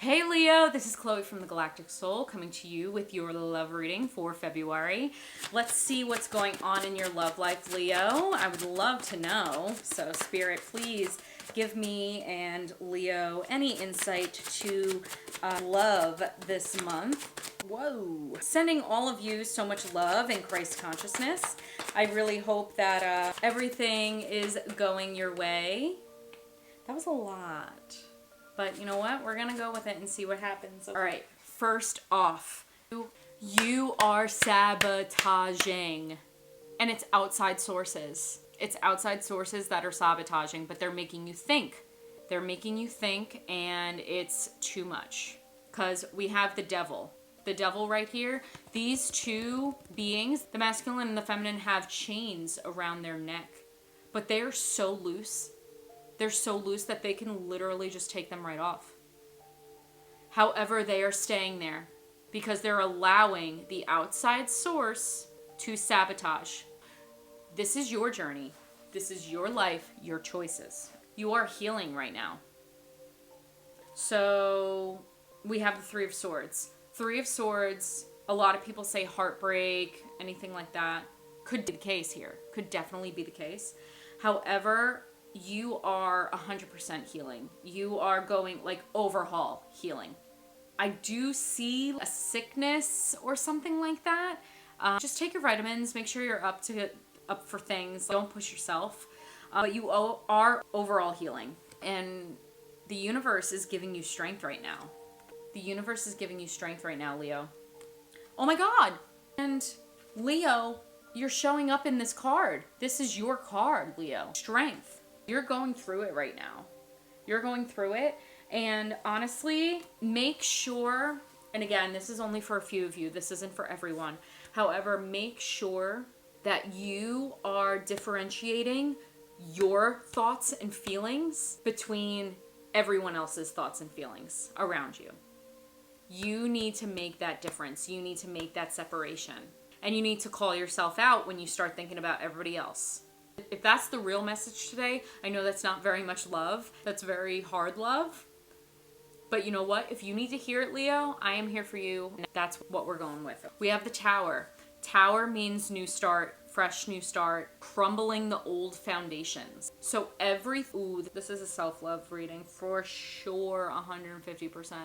Hey Leo, this is Chloe from the Galactic Soul coming to you with your love reading for February. Let's see what's going on in your love life, Leo. I would love to know. So Spirit, please give me and Leo any insight to love this month. Whoa. Sending all of you so much love and Christ consciousness. I really hope that everything is going your way. That was a lot. But you know what? We're going to go with it and see what happens. All right. First off, you are sabotaging. And it's outside sources. It's outside sources that are sabotaging, but they're making you think. They're making you think, and it's too much. Because we have the devil. The devil right here. These two beings, the masculine and the feminine, have chains around their neck. But they are so loose. They're so loose that they can literally just take them right off. However, they are staying there because they're allowing the outside source to sabotage. This is your journey. This is your life, your choices. You are healing right now. So we have the Three of Swords. Three of Swords, a lot of people say heartbreak, anything like that. Could be the case here. Could definitely be the case. However, you are 100% healing. You are going like overhaul healing. I do see a sickness or something like that. Just take your vitamins. Make sure you're up for things. Don't push yourself. But you are overall healing. And the universe is giving you strength right now. The universe is giving you strength right now, Leo. Oh my God. And Leo, you're showing up in this card. This is your card, Leo. Strength. You're going through it right now. You're going through it. And honestly, make sure, and again, this is only for a few of you. This isn't for everyone. However, make sure that you are differentiating your thoughts and feelings between everyone else's thoughts and feelings around you. You need to make that difference. You need to make that separation. And you need to call yourself out when you start thinking about everybody else. If that's the real message today, I know that's not very much love. That's very hard love. But you know what? If you need to hear it, Leo, I am here for you. And that's what we're going with. We have the Tower. Tower means new start, fresh new start, crumbling the old foundations. So this is a self-love reading for sure, 150%.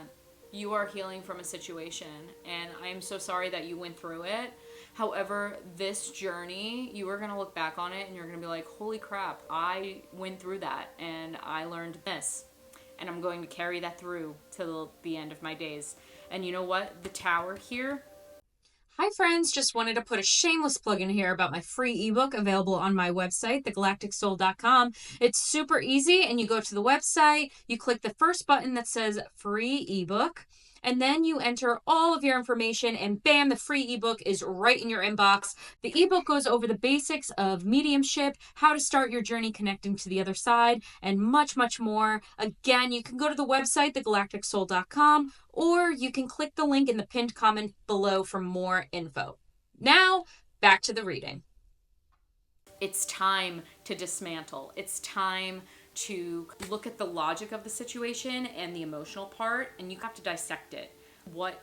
You are healing from a situation, and I am so sorry that you went through it. However, this journey, you are going to look back on it and you're going to be like, holy crap, I went through that and I learned this. And I'm going to carry that through till the end of my days. And you know what? The Tower here. Hi friends, just wanted to put a shameless plug in here about my free ebook available on my website, thegalacticsoul.com. It's super easy, and you go to the website, you click the first button that says free ebook, and then you enter all of your information, and bam, the free ebook is right in your inbox. The ebook goes over the basics of mediumship, how to start your journey connecting to the other side, and much, much more. Again, you can go to the website, thegalacticsoul.com, or you can click the link in the pinned comment below for more info. Now, back to the reading. It's time to dismantle. It's time to look at the logic of the situation and the emotional part, and you have to dissect it. What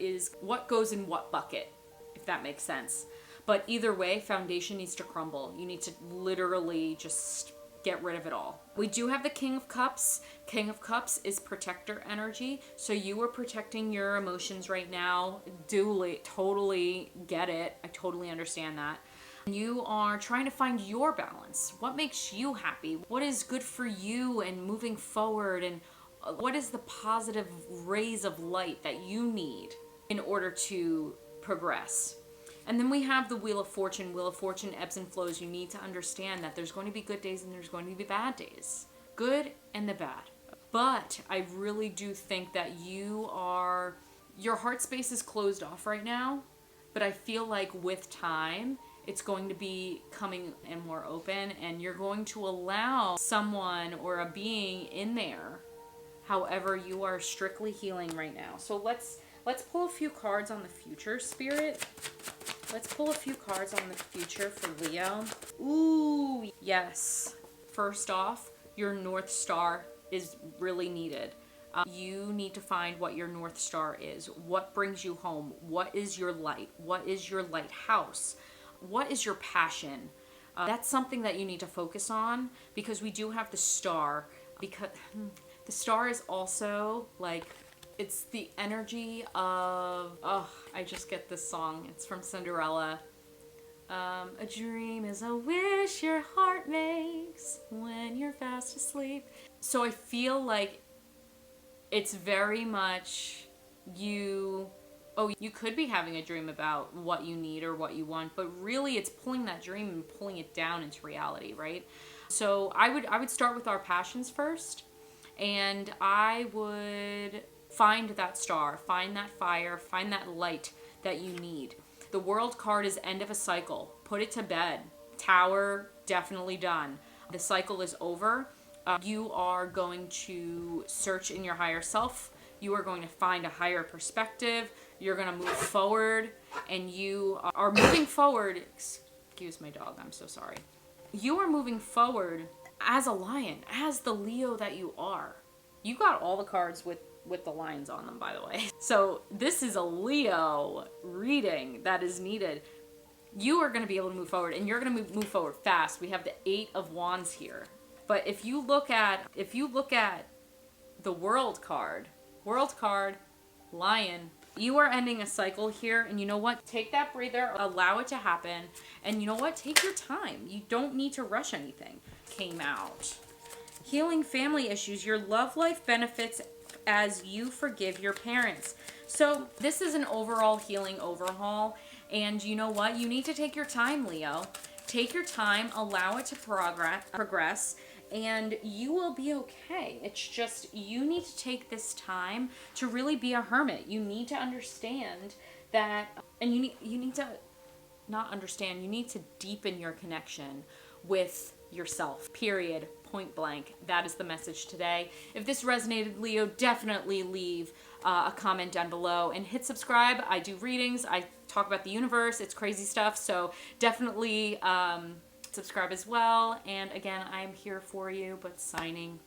goes in what bucket, if that makes sense. But either way, foundation needs to crumble. You need to literally just get rid of it all. We do have the King of Cups. King of Cups is protector energy. So you are protecting your emotions right now. Totally get it. I totally understand that. You are trying to find your balance. What makes you happy? What is good for you and moving forward? And what is the positive rays of light that you need in order to progress? And then we have the Wheel of Fortune. Wheel of Fortune ebbs and flows. You need to understand that there's going to be good days and there's going to be bad days. Good and the bad. But I really do think that your heart space is closed off right now. But I feel like with time, it's going to be coming and more open, and you're going to allow someone or a being in there. However, you are strictly healing right now. So let's pull a few cards on the future, Spirit. Let's pull a few cards on the future for Leo. Ooh, yes. First off, your North Star is really needed. You need to find what your North Star is. What brings you home? What is your light? What is your lighthouse? What is your passion? That's something that you need to focus on, because we do have the star. Because the star is also like, it's the energy of, oh, I just get this song. It's from Cinderella. A dream is a wish your heart makes when you're fast asleep. So I feel like it's very much you could be having a dream about what you need or what you want, but really it's pulling that dream and pulling it down into reality, right? So I would start with our passions first, and I would find that star, find that fire, find that light that you need. The World card is end of a cycle. Put it to bed. Tower, definitely done. The cycle is over. You are going to search in your higher self. You are going to find a higher perspective. You're going to move forward, and you are moving forward. Excuse my dog, I'm so sorry. You are moving forward as a lion, as the Leo that you are. You got all the cards with the lines on them, by the way. So this is a Leo reading that is needed. You are going to be able to move forward, and you're going to move forward fast. We have the 8 of Wands here. But if you look at the World card, Lion, you are ending a cycle here, and you know what? Take that breather, allow it to happen, and you know what? Take your time. You don't need to rush anything. Came out. Healing family issues. Your love life benefits as you forgive your parents. So this is an overall healing overhaul, and you know what? You need to take your time, Leo. Take your time, allow it to progress, and you will be okay. It's just, you need to take this time to really be a hermit. You need to understand that, and you need to not understand, you need to deepen your connection with yourself, period, point blank. That is the message today. If this resonated, Leo, definitely leave a comment down below and hit subscribe. I do readings. I talk about the universe. It's crazy stuff. So definitely subscribe as well. And again, I'm here for you, but signing